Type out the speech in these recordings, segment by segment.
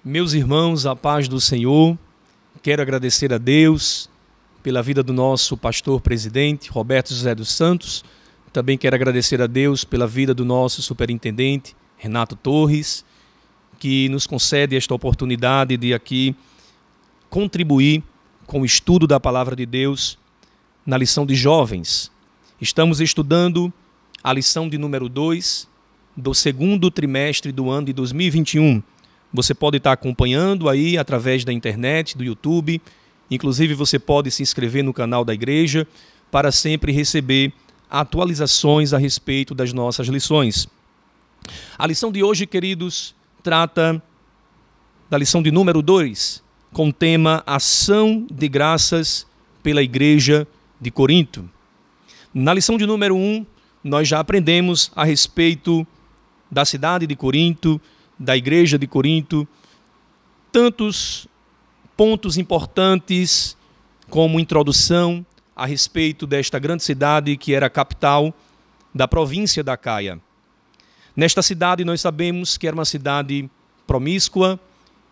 Meus irmãos, a paz do Senhor, quero agradecer a Deus pela vida do nosso pastor presidente, Roberto José dos Santos. Também quero agradecer a Deus pela vida do nosso superintendente, Renato Torres, que nos concede esta oportunidade de aqui contribuir com o estudo da Palavra de Deus na lição de jovens. Estamos estudando a lição de número 2 do segundo trimestre do ano de 2021. Você pode estar acompanhando aí através da internet, do YouTube. Inclusive, você pode se inscrever no canal da igreja para sempre receber atualizações a respeito das nossas lições. A lição de hoje, queridos, trata da lição de número 2, com o tema Ação de Graças pela Igreja de Corinto. Na lição de número 1, nós já aprendemos a respeito da cidade de Corinto, da igreja de Corinto, tantos pontos importantes como introdução a respeito desta grande cidade que era a capital da província da Acaia. Nesta cidade nós sabemos que era uma cidade promíscua,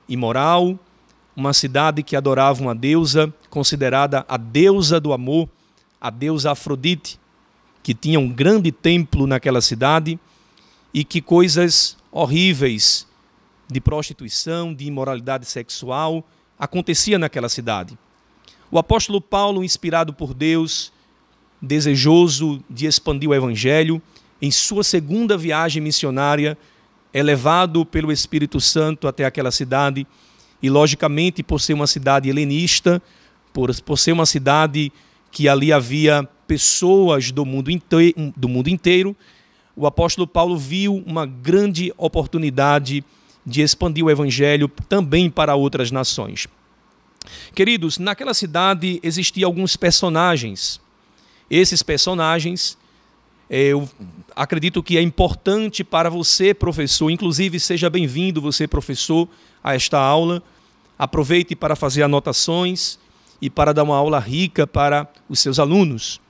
imoral, uma cidade que adorava uma deusa considerada a deusa do amor, a deusa Afrodite, que tinha um grande templo naquela cidade e que coisas horríveis de prostituição, de imoralidade sexual acontecia naquela cidade. O apóstolo Paulo, inspirado por Deus, desejoso de expandir o evangelho, em sua segunda viagem missionária, é levado pelo Espírito Santo até aquela cidade e, logicamente, por ser uma cidade helenista, por ser uma cidade que ali havia pessoas do mundo inteiro, o apóstolo Paulo viu uma grande oportunidade de expandir o evangelho também para outras nações. Queridos, naquela cidade existiam alguns personagens. Esses personagens, eu acredito que é importante para você, professor, inclusive seja bem-vindo você, professor, a esta aula. Aproveite para fazer anotações e para dar uma aula rica para os seus alunos.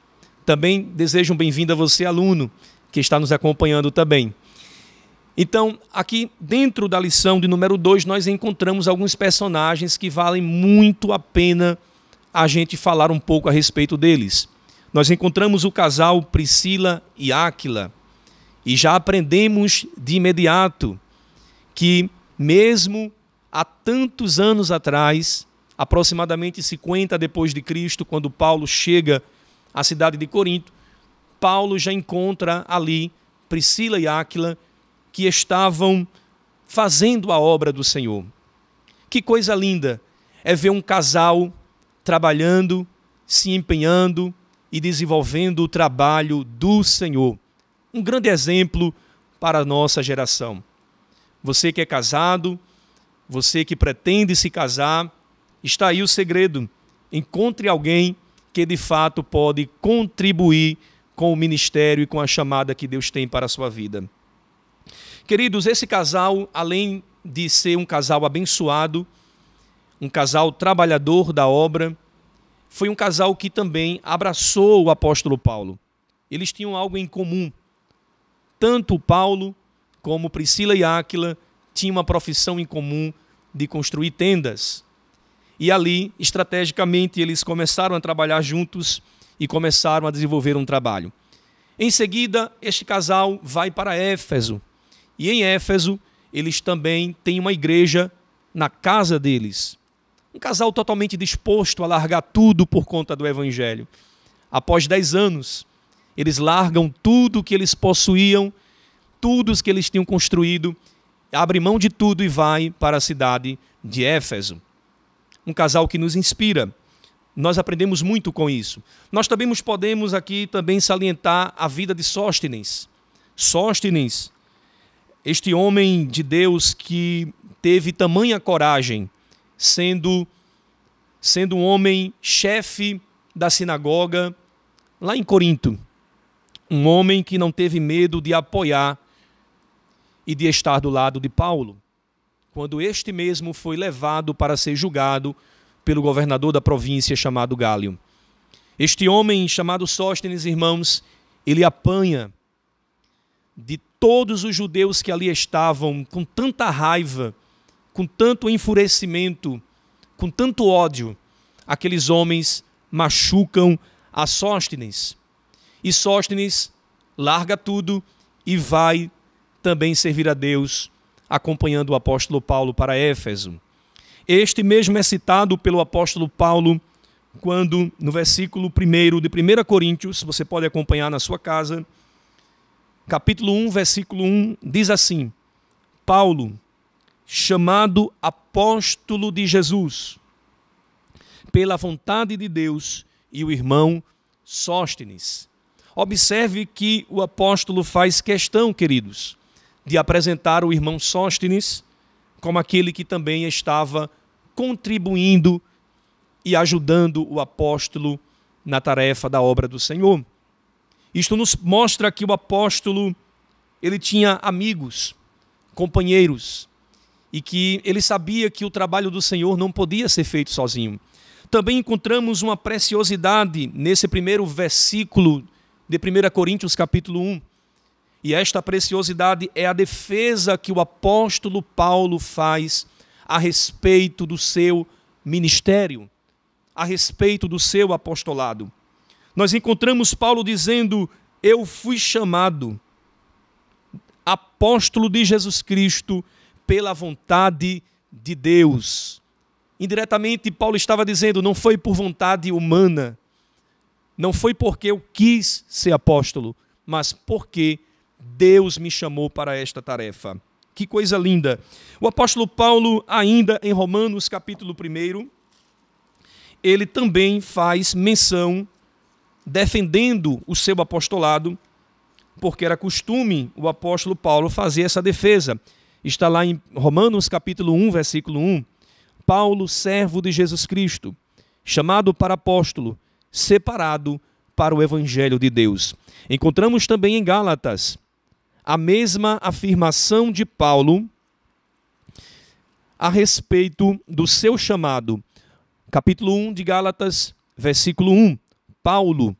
Também desejo um bem-vindo a você, aluno, que está nos acompanhando também. Então, aqui dentro da lição de número 2, nós encontramos alguns personagens que valem muito a pena a gente falar um pouco a respeito deles. Nós encontramos o casal Priscila e Áquila, e já aprendemos de imediato que mesmo há tantos anos atrás, aproximadamente 50 depois de Cristo, quando Paulo chega à cidade de Corinto, Paulo já encontra ali Priscila e Áquila, que estavam fazendo a obra do Senhor. Que coisa linda é ver um casal trabalhando, se empenhando e desenvolvendo o trabalho do Senhor. Um grande exemplo para a nossa geração. Você que é casado, você que pretende se casar, está aí o segredo. Encontre alguém que de fato pode contribuir com o ministério e com a chamada que Deus tem para a sua vida. Queridos, esse casal, além de ser um casal abençoado, um casal trabalhador da obra, foi um casal que também abraçou o apóstolo Paulo. Eles tinham algo em comum. Tanto Paulo como Priscila e Áquila tinham uma profissão em comum de construir tendas. E ali, estrategicamente, eles começaram a trabalhar juntos e começaram a desenvolver um trabalho. Em seguida, este casal vai para Éfeso. E em Éfeso, eles também têm uma igreja na casa deles. Um casal totalmente disposto a largar tudo por conta do evangelho. Após 10 anos, eles largam tudo que eles possuíam, tudo que eles tinham construído, abrem mão de tudo e vai para a cidade de Éfeso. Um casal que nos inspira. Nós aprendemos muito com isso. Nós também podemos aqui também salientar a vida de Sóstenes. Sóstenes, este homem de Deus que teve tamanha coragem, sendo um homem chefe da sinagoga lá em Corinto. Um homem que não teve medo de apoiar e de estar do lado de Paulo, quando este mesmo foi levado para ser julgado pelo governador da província chamado Gálio. Este homem chamado Sóstenes, irmãos, ele apanha de todos os judeus que ali estavam com tanta raiva, com tanto enfurecimento, com tanto ódio, aqueles homens machucam a Sóstenes. E Sóstenes larga tudo e vai também servir a Deus, acompanhando o apóstolo Paulo para Éfeso. Este mesmo é citado pelo apóstolo Paulo quando, no versículo 1 de 1 Coríntios, você pode acompanhar na sua casa, capítulo 1, versículo 1, diz assim: Paulo, chamado apóstolo de Jesus, pela vontade de Deus, e o irmão Sóstenes. Observe que o apóstolo faz questão, queridos, de apresentar o irmão Sóstenes como aquele que também estava contribuindo e ajudando o apóstolo na tarefa da obra do Senhor. Isto nos mostra que o apóstolo, ele tinha amigos, companheiros, e que ele sabia que o trabalho do Senhor não podia ser feito sozinho. Também encontramos uma preciosidade nesse primeiro versículo de 1 Coríntios capítulo 1. E esta preciosidade é a defesa que o apóstolo Paulo faz a respeito do seu ministério, a respeito do seu apostolado. Nós encontramos Paulo dizendo: eu fui chamado apóstolo de Jesus Cristo pela vontade de Deus. Indiretamente, Paulo estava dizendo: não foi por vontade humana, não foi porque eu quis ser apóstolo, mas porque Deus me chamou para esta tarefa. Que coisa linda! O apóstolo Paulo, ainda em Romanos capítulo 1, ele também faz menção, defendendo o seu apostolado, porque era costume o apóstolo Paulo fazer essa defesa. Está lá em Romanos capítulo 1, versículo 1. Paulo, servo de Jesus Cristo, chamado para apóstolo, separado para o evangelho de Deus. Encontramos também em Gálatas a mesma afirmação de Paulo a respeito do seu chamado. Capítulo 1 de Gálatas, versículo 1. Paulo,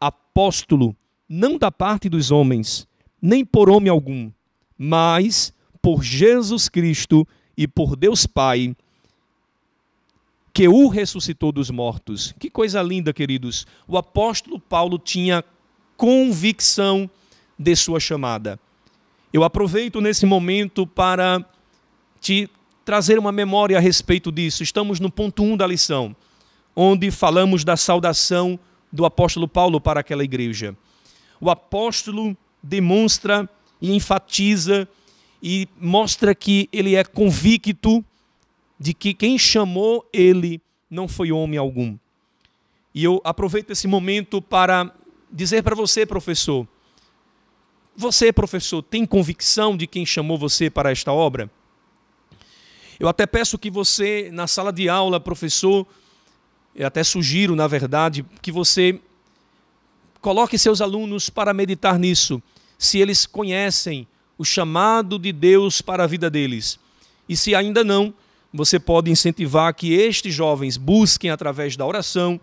apóstolo, não da parte dos homens, nem por homem algum, mas por Jesus Cristo e por Deus Pai, que o ressuscitou dos mortos. Que coisa linda, queridos. O apóstolo Paulo tinha convicção de sua chamada. Eu aproveito nesse momento para te trazer uma memória a respeito disso. Estamos no ponto 1 da lição, onde falamos da saudação do apóstolo Paulo para aquela igreja. O apóstolo demonstra e enfatiza e mostra que ele é convicto de que quem chamou ele não foi homem algum. E eu aproveito esse momento para dizer para você, professor, tem convicção de quem chamou você para esta obra? Eu até peço que você, na sala de aula, professor, eu até sugiro, na verdade, que você coloque seus alunos para meditar nisso, se eles conhecem o chamado de Deus para a vida deles. E se ainda não, você pode incentivar que estes jovens busquem através da oração,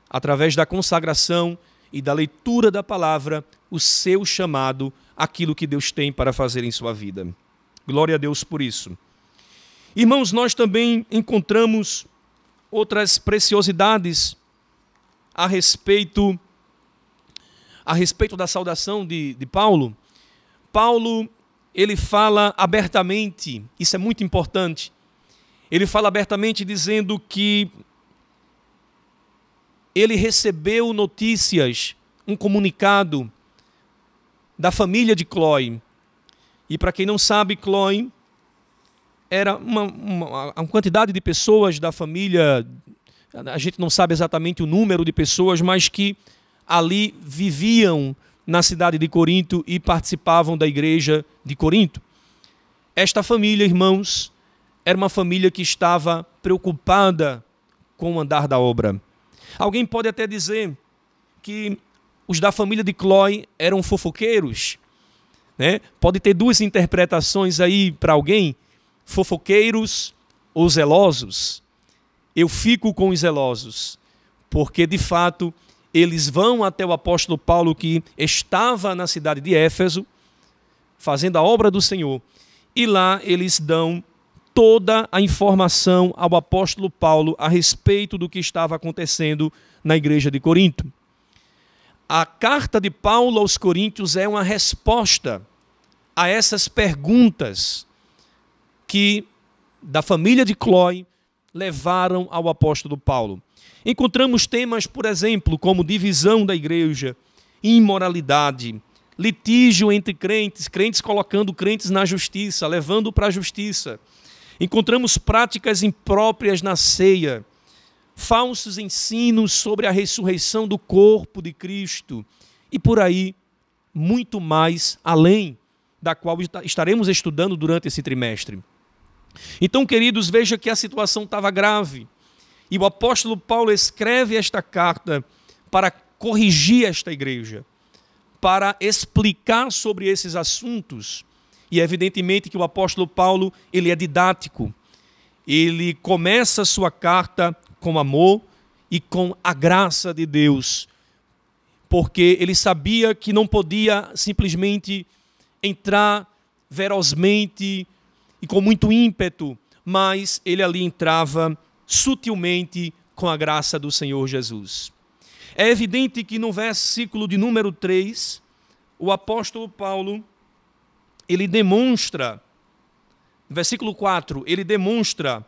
através da consagração e da leitura da palavra, o seu chamado, aquilo que Deus tem para fazer em sua vida. Glória a Deus por isso. Irmãos, nós também encontramos outras preciosidades a respeito da saudação de Paulo. Paulo, ele fala abertamente, isso é muito importante, ele fala abertamente dizendo que ele recebeu notícias, um comunicado da família de Cloé. E para quem não sabe, Cloé era uma quantidade de pessoas da família, a gente não sabe exatamente o número de pessoas, mas que ali viviam na cidade de Corinto e participavam da igreja de Corinto. Esta família, irmãos, era uma família que estava preocupada com o andar da obra. Alguém pode até dizer que os da família de Cloé eram fofoqueiros, né? Pode ter duas interpretações aí para alguém, fofoqueiros ou zelosos. Eu fico com os zelosos, porque de fato eles vão até o apóstolo Paulo, que estava na cidade de Éfeso, fazendo a obra do Senhor, e lá eles dão toda a informação ao apóstolo Paulo a respeito do que estava acontecendo na igreja de Corinto. A carta de Paulo aos Coríntios é uma resposta a essas perguntas que, da família de Cloé, levaram ao apóstolo Paulo. Encontramos temas, por exemplo, como divisão da igreja, imoralidade, litígio entre crentes, crentes colocando crentes na justiça, levando para a justiça. Encontramos práticas impróprias na ceia, falsos ensinos sobre a ressurreição do corpo de Cristo e por aí muito mais além, da qual estaremos estudando durante esse trimestre. Então, queridos, veja que a situação estava grave e o apóstolo Paulo escreve esta carta para corrigir esta igreja, para explicar sobre esses assuntos. E evidentemente que o apóstolo Paulo, ele é didático. Ele começa a sua carta com amor e com a graça de Deus, porque ele sabia que não podia simplesmente entrar ferozmente e com muito ímpeto, mas ele ali entrava sutilmente com a graça do Senhor Jesus. É evidente que no versículo de número 3, o apóstolo Paulo, ele demonstra, no versículo 4, ele demonstra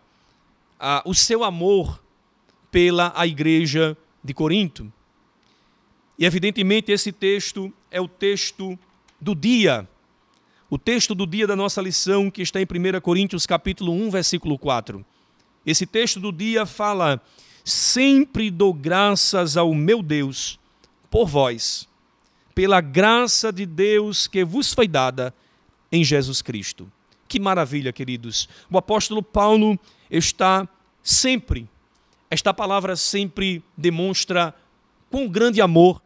o seu amor pela a igreja de Corinto. E evidentemente esse texto é o texto do dia, o texto do dia da nossa lição, que está em 1 Coríntios capítulo 1, versículo 4. Esse texto do dia fala: sempre dou graças ao meu Deus por vós, pela graça de Deus que vos foi dada em Jesus Cristo. Que maravilha, queridos. O apóstolo Paulo está sempre, esta palavra sempre demonstra quão grande amor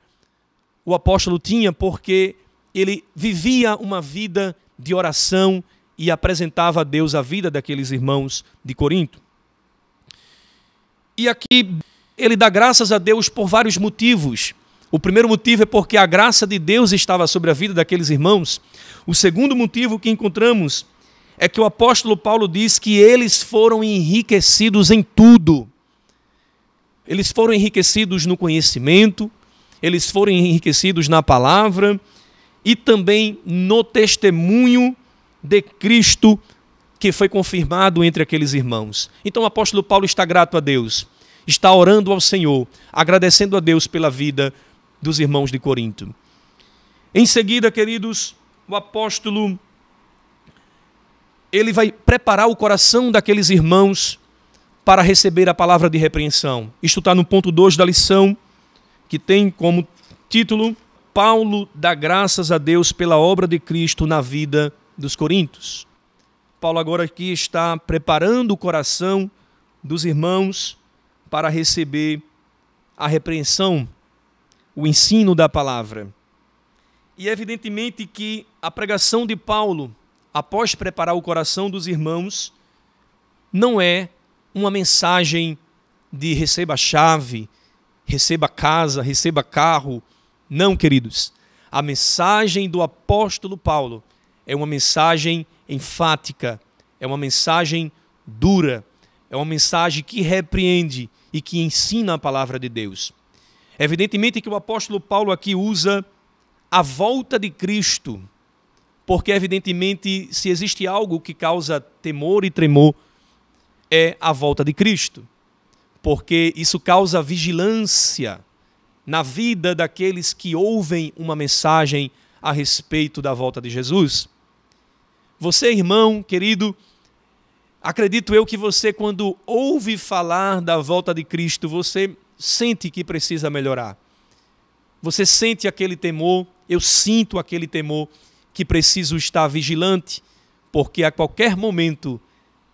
o apóstolo tinha, porque ele vivia uma vida de oração e apresentava a Deus a vida daqueles irmãos de Corinto. E aqui ele dá graças a Deus por vários motivos. O primeiro motivo é porque a graça de Deus estava sobre a vida daqueles irmãos. O segundo motivo que encontramos é que o apóstolo Paulo diz que eles foram enriquecidos em tudo. Eles foram enriquecidos no conhecimento, eles foram enriquecidos na palavra e também no testemunho de Cristo que foi confirmado entre aqueles irmãos. Então o apóstolo Paulo está grato a Deus, está orando ao Senhor, agradecendo a Deus pela vida dos irmãos de Corinto. Em seguida, queridos, o apóstolo, ele vai preparar o coração daqueles irmãos para receber a palavra de repreensão. Isto está no ponto 2 da lição, que tem como título: Paulo dá graças a Deus pela obra de Cristo na vida dos coríntios. Paulo agora aqui está preparando o coração dos irmãos para receber a repreensão, o ensino da palavra. E evidentemente que a pregação de Paulo, após preparar o coração dos irmãos, não é uma mensagem de receba a chave, receba casa, receba carro. Não, queridos. A mensagem do apóstolo Paulo é uma mensagem enfática, é uma mensagem dura, é uma mensagem que repreende e que ensina a palavra de Deus. Evidentemente que o apóstolo Paulo aqui usa a volta de Cristo, porque evidentemente se existe algo que causa temor e tremor, é a volta de Cristo, porque isso causa vigilância na vida daqueles que ouvem uma mensagem a respeito da volta de Jesus. Você, irmão, querido, acredito eu que você, quando ouve falar da volta de Cristo, você sente que precisa melhorar. Você sente aquele temor, eu sinto aquele temor, que preciso estar vigilante, porque a qualquer momento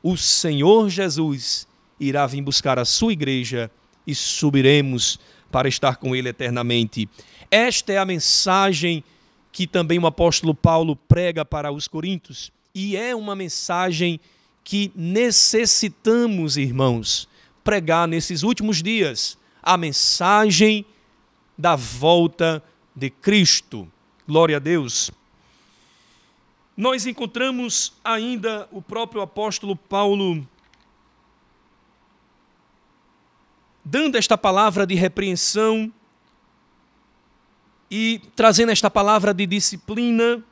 o Senhor Jesus irá vir buscar a sua igreja e subiremos para estar com Ele eternamente. Esta é a mensagem que também o apóstolo Paulo prega para os coríntios, e é uma mensagem que necessitamos, irmãos, pregar nesses últimos dias, a mensagem da volta de Cristo. Glória a Deus. nós encontramos ainda o próprio apóstolo Paulo dando esta palavra de repreensão e trazendo esta palavra de disciplina,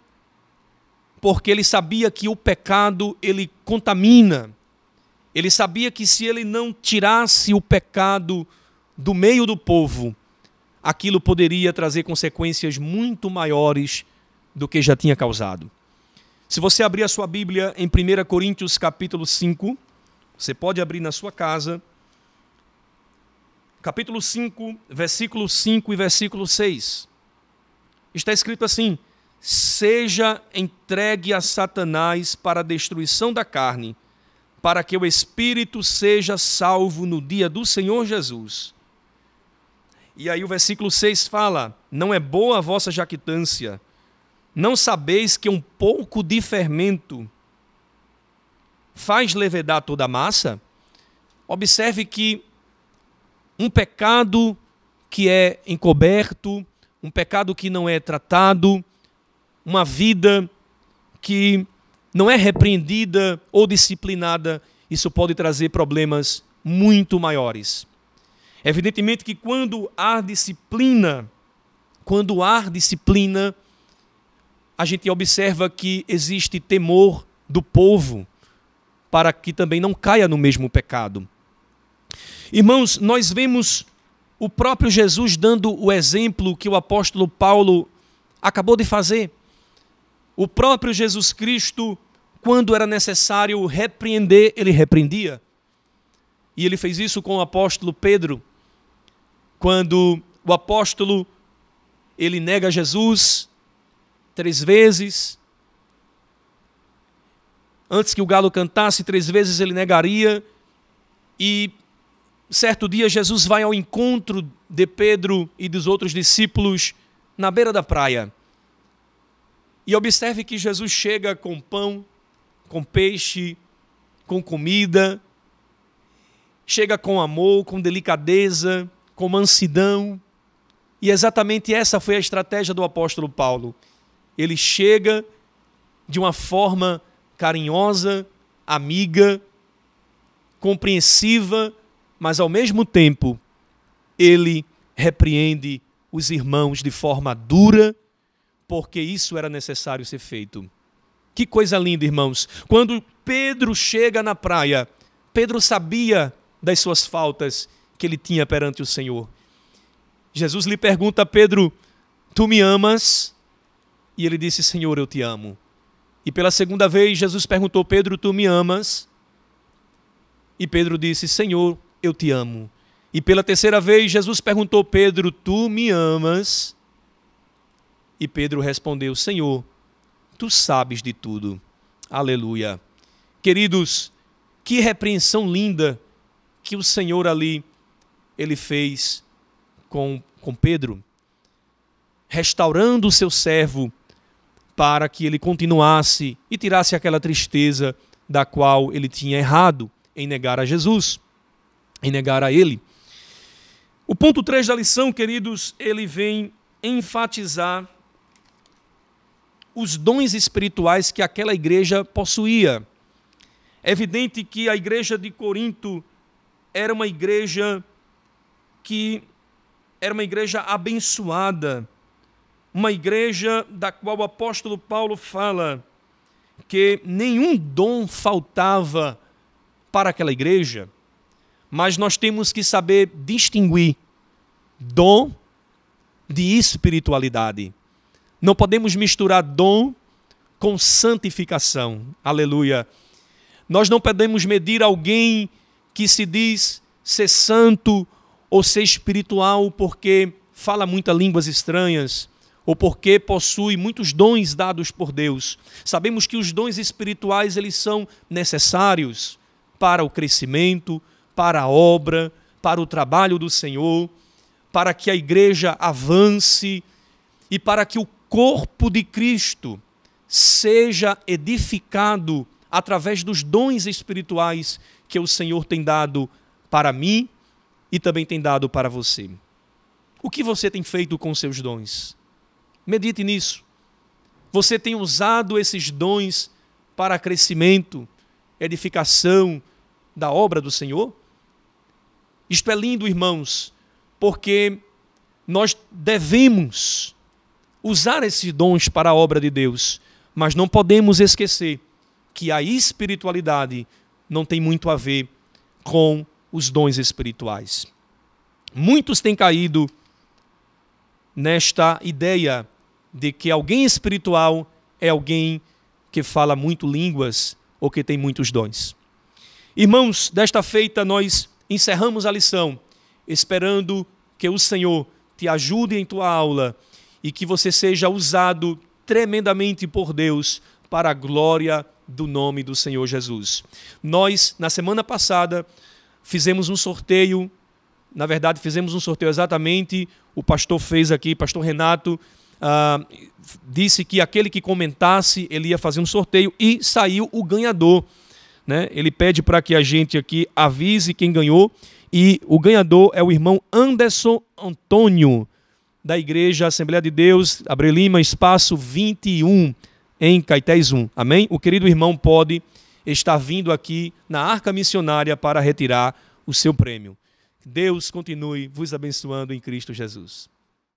porque ele sabia que o pecado, ele contamina. Ele sabia que se ele não tirasse o pecado do meio do povo, aquilo poderia trazer consequências muito maiores do que já tinha causado. Se você abrir a sua Bíblia em 1 Coríntios capítulo 5, você pode abrir na sua casa, capítulo 5, versículo 5 e versículo 6. Está escrito assim: seja entregue a Satanás para a destruição da carne, para que o espírito seja salvo no dia do Senhor Jesus. E aí o versículo 6 fala: não é boa a vossa jactância, não sabeis que um pouco de fermento faz levedar toda a massa? Observe que um pecado que é encoberto, um pecado que não é tratado, uma vida que não é repreendida ou disciplinada, isso pode trazer problemas muito maiores. Evidentemente que quando há disciplina, a gente observa que existe temor do povo para que também não caia no mesmo pecado. Irmãos, nós vemos o próprio Jesus dando o exemplo que o apóstolo Paulo acabou de fazer. O próprio Jesus Cristo, quando era necessário repreender, ele repreendia. E ele fez isso com o apóstolo Pedro, quando o apóstolo ele nega Jesus 3 vezes. Antes que o galo cantasse, 3 vezes ele negaria. E certo dia Jesus vai ao encontro de Pedro e dos outros discípulos na beira da praia. E observe que Jesus chega com pão, com peixe, com comida, chega com amor, com delicadeza, com mansidão. E exatamente essa foi a estratégia do apóstolo Paulo. Ele chega de uma forma carinhosa, amiga, compreensiva, mas ao mesmo tempo ele repreende os irmãos de forma dura, porque isso era necessário ser feito. Que coisa linda, irmãos. Quando Pedro chega na praia, Pedro sabia das suas faltas que ele tinha perante o Senhor. Jesus lhe pergunta a Pedro: tu me amas? E ele disse: Senhor, eu te amo. E pela segunda vez Jesus perguntou: Pedro, tu me amas? E Pedro disse: Senhor, eu te amo. E pela terceira vez Jesus perguntou: Pedro, tu me amas? E Pedro respondeu: Senhor, tu sabes de tudo. Aleluia. Queridos, que repreensão linda que o Senhor ali, ele fez com Pedro, restaurando o seu servo para que ele continuasse e tirasse aquela tristeza da qual ele tinha errado em negar a Jesus, em negar a ele. O ponto 3 da lição, queridos, ele vem enfatizar os dons espirituais que aquela igreja possuía. É evidente que a igreja de Corinto era uma igreja abençoada, uma igreja da qual o apóstolo Paulo fala que nenhum dom faltava para aquela igreja, mas nós temos que saber distinguir dom de espiritualidade. Não podemos misturar dom com santificação. Aleluia. Nós não podemos medir alguém que se diz ser santo ou ser espiritual porque fala muitas línguas estranhas ou porque possui muitos dons dados por Deus. Sabemos que os dons espirituais eles são necessários para o crescimento, para a obra, para o trabalho do Senhor, para que a igreja avance e para que o corpo de Cristo seja edificado através dos dons espirituais que o Senhor tem dado para mim e também tem dado para você. O que você tem feito com seus dons? Medite nisso. Você tem usado esses dons para crescimento, edificação da obra do Senhor? Isto é lindo, irmãos, porque nós devemos usar esses dons para a obra de Deus, mas não podemos esquecer que a espiritualidade não tem muito a ver com os dons espirituais. Muitos têm caído nesta ideia de que alguém espiritual é alguém que fala muito línguas ou que tem muitos dons. Irmãos, desta feita nós encerramos a lição, esperando que o Senhor te ajude em tua aula e que você seja usado tremendamente por Deus para a glória do nome do Senhor Jesus. Nós, na semana passada, fizemos um sorteio, na verdade fizemos um sorteio exatamente, o pastor fez aqui, pastor Renato, disse que aquele que comentasse, ele ia fazer um sorteio e saiu o ganhador, né? Ele pede para que a gente aqui avise quem ganhou, e o ganhador é o irmão Anderson Antônio, da Igreja Assembleia de Deus, Abreu Lima, espaço 21, em Caetés 1. Amém? O querido irmão pode estar vindo aqui na Arca Missionária para retirar o seu prêmio. Deus continue vos abençoando em Cristo Jesus.